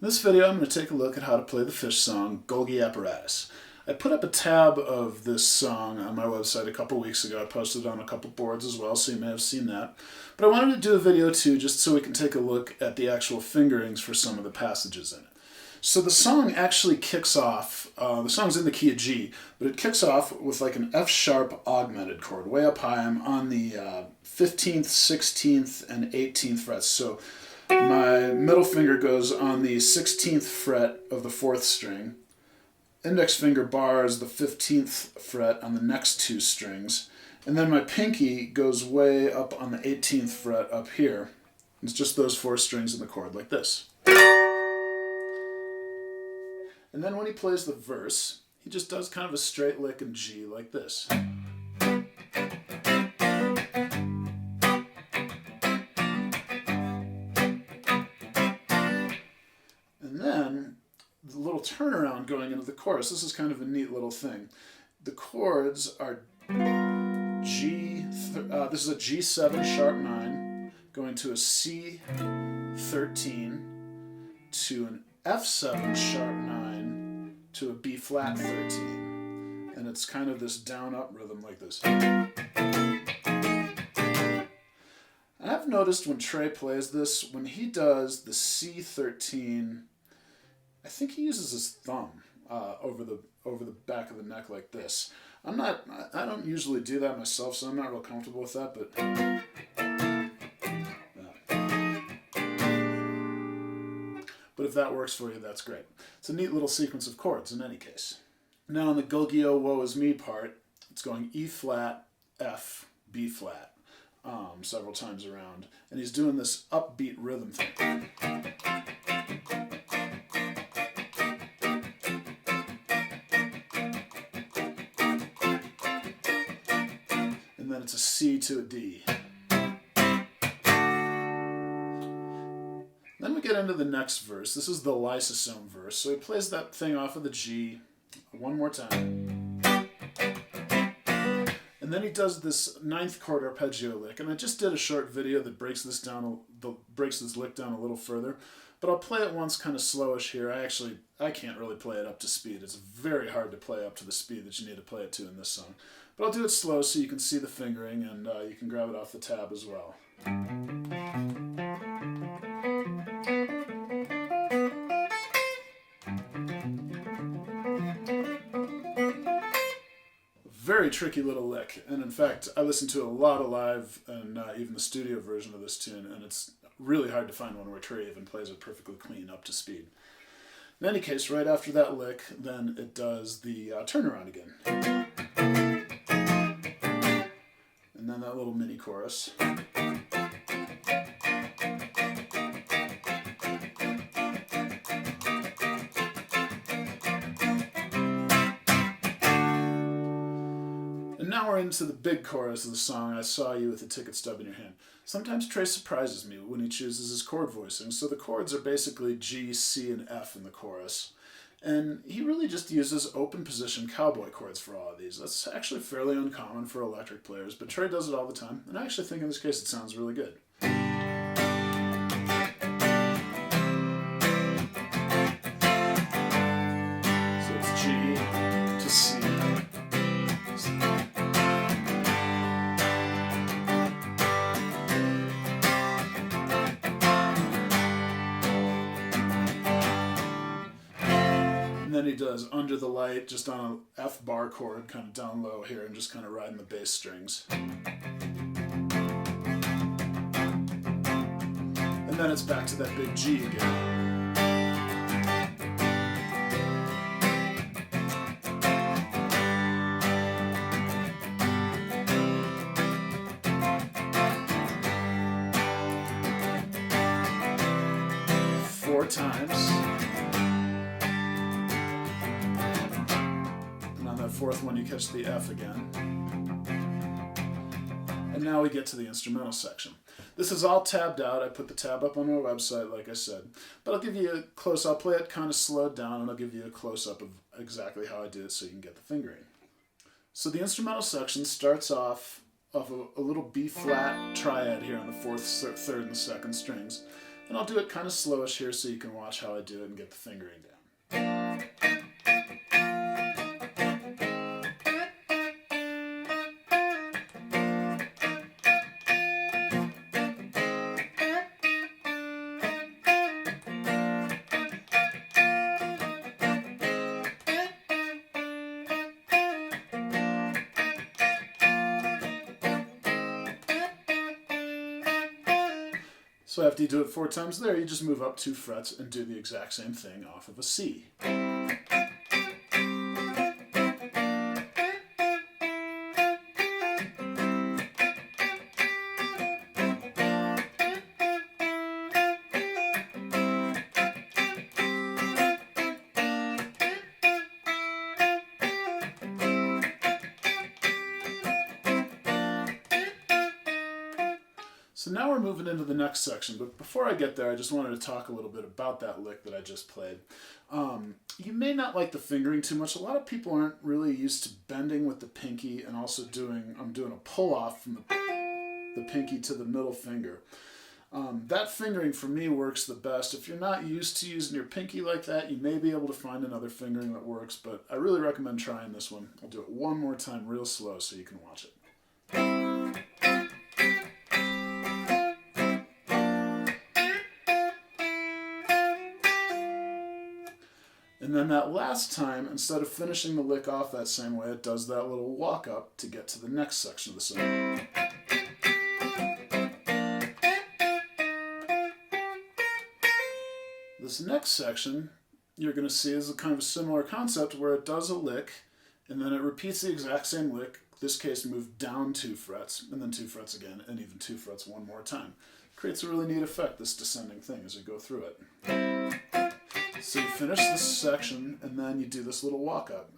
In this video, I'm going to take a look at how to play the Phish song, Golgi Apparatus. I put up a tab of this song on my website a couple weeks ago. I posted it on a couple boards as well, so you may have seen that. But I wanted to do a video too, just so we can take a look at the actual fingerings for some of the passages in it. So the song actually kicks off, the song's in the key of G, but it kicks off with like an F-sharp augmented chord, way up high. I'm on the 15th, 16th, and 18th frets. So my middle finger goes on the 16th fret of the 4th string. Index finger bars the 15th fret on the next two strings. And then my pinky goes way up on the 18th fret up here. It's just those 4 strings in the chord, like this. And then when he plays the verse, he just does kind of a straight lick in G, like this. And then the little turnaround going into the chorus. This is kind of a neat little thing. The chords are G, this is a G7 sharp 9, going to a C13, to an F7 sharp 9, to a B flat 13. And it's kind of this down-up rhythm like this. I've noticed when Trey plays this, when he does the C13, I think he uses his thumb over the back of the neck like this. I don't usually do that myself, so I'm not real comfortable with that, but if that works for you, that's great. It's a neat little sequence of chords in any case. Now on the Golgi Woe Is Me part, it's going E flat, F, B flat several times around, and he's doing this upbeat rhythm thing. And then it's a C to a D. Then we get into the next verse. This is the lysosome verse. So he plays that thing off of the G one more time. And then he does this 9th chord arpeggio lick. And I just did a short video that breaks this lick down a little further. But I'll play it once kind of slowish here. I can't really play it up to speed. It's very hard to play up to the speed that you need to play it to in this song. But I'll do it slow so you can see the fingering, and you can grab it off the tab as well. Very tricky little lick, and in fact I listened to a lot of live and even the studio version of this tune, and it's really hard to find one where Trey even plays it perfectly clean up to speed. In any case, right after that lick, then it does the turnaround again. And then that little mini chorus. And now we're into the big chorus of the song, I Saw You with a Ticket Stub in Your Hand. Sometimes Trey surprises me when he chooses his chord voicing. So the chords are basically G, C, and F in the chorus. And he really just uses open position cowboy chords for all of these. That's actually fairly uncommon for electric players, but Trey does it all the time. And I actually think in this case it sounds really good. So it's G to C. Then he does Under the Light just on an F bar chord, kind of down low here, and just kind of riding the bass strings. And then it's back to that big G again. Four times. That 4th one you catch the F again. And now we get to the instrumental section. This is all tabbed out. I put the tab up on my website, like I said. But I'll give you a close-up. I'll play it kind of slowed down, and I'll give you a close-up of exactly how I did it so you can get the fingering. So the instrumental section starts off of a little B-flat triad here on the 4th, 3rd, and 2nd strings. And I'll do it kind of slowish here so you can watch how I do it and get the fingering down. So after you do it 4 times there, you just move up 2 frets and do the exact same thing off of a C. So now we're moving into the next section, but before I get there, I just wanted to talk a little bit about that lick that I just played. You may not like the fingering too much. A lot of people aren't really used to bending with the pinky and also I'm doing a pull-off from the pinky to the middle finger. That fingering for me works the best. If you're not used to using your pinky like that, you may be able to find another fingering that works, but I really recommend trying this one. I'll do it one more time real slow so you can watch it. And then that last time, instead of finishing the lick off that same way, it does that little walk up to get to the next section of the song. This next section, you're going to see is a kind of a similar concept where it does a lick, and then it repeats the exact same lick, in this case move down 2 frets, and then 2 frets again, and even 2 frets one more time. It creates a really neat effect, this descending thing, as you go through it. So you finish this section, and then you do this little walk-up.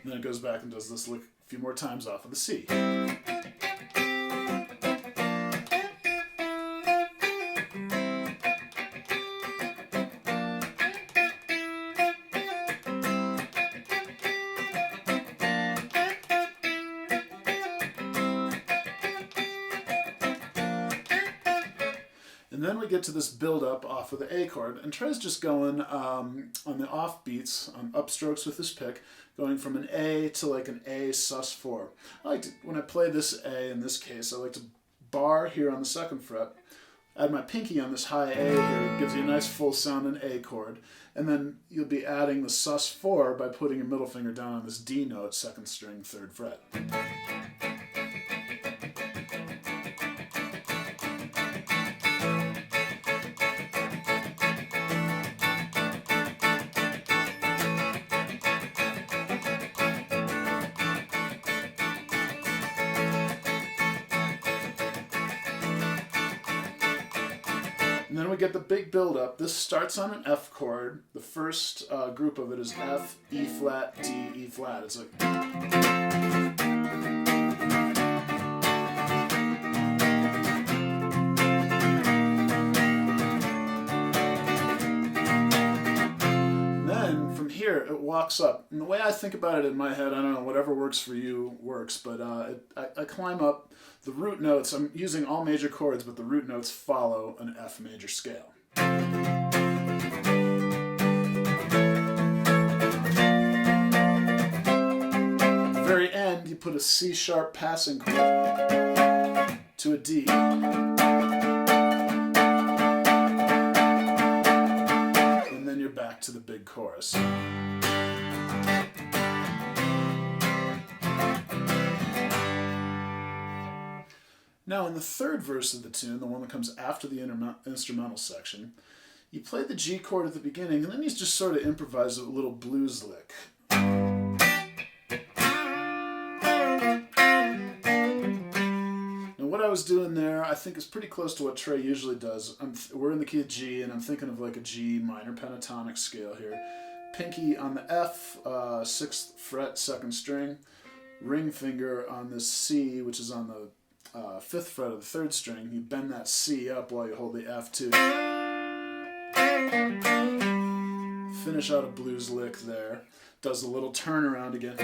And then it goes back and does this lick a few more times off of the C. And then we get to this build-up off of the A chord, and Trey's just going on the off beats, on upstrokes with his pick, going from an A to like an A sus4. When I play this A in this case, I like to bar here on the 2nd fret, add my pinky on this high A here, it gives you a nice full sound in A chord, and then you'll be adding the sus4 by putting your middle finger down on this D note, 2nd string, 3rd fret. And then we get the big build-up. This starts on an F chord. The first group of it is F, E flat, D, E flat. It's like... Here, it walks up. And the way I think about it in my head, I don't know, whatever works for you works, but I climb up the root notes. I'm using all major chords, but the root notes follow an F major scale. At the very end, you put a C sharp passing chord to a D. And then you're back to the big chorus. Now in the third verse of the tune, the one that comes after the instrumental section, you play the G chord at the beginning, and then you just sort of improvise a little blues lick. Now what I was doing there, I think is pretty close to what Trey usually does. We're in the key of G, and I'm thinking of like a G minor pentatonic scale here. Pinky on the F, 6th fret, 2nd string. Ring finger on this C, which is on the 5th fret of the 3rd string. You bend that C up while you hold the F2. Finish out a blues lick there. Does a little turnaround again.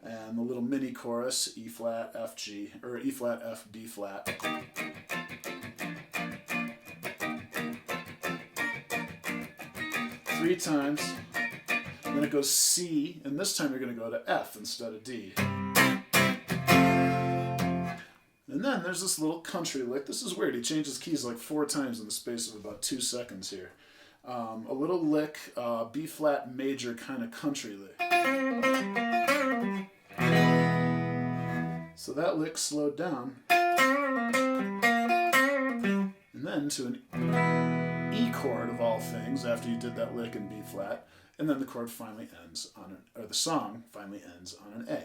And the little mini chorus, E flat, F, G, or E flat, F, B flat. 3 times. Then it goes C, and this time you're going to go to F instead of D. And then there's this little country lick. This is weird. He changes keys like 4 times in the space of about 2 seconds here. A little lick, B flat major kind of country lick. So that lick slowed down. And then to an E chord of all things after you did that lick in B flat. And then the chord finally ends on the song finally ends on an A.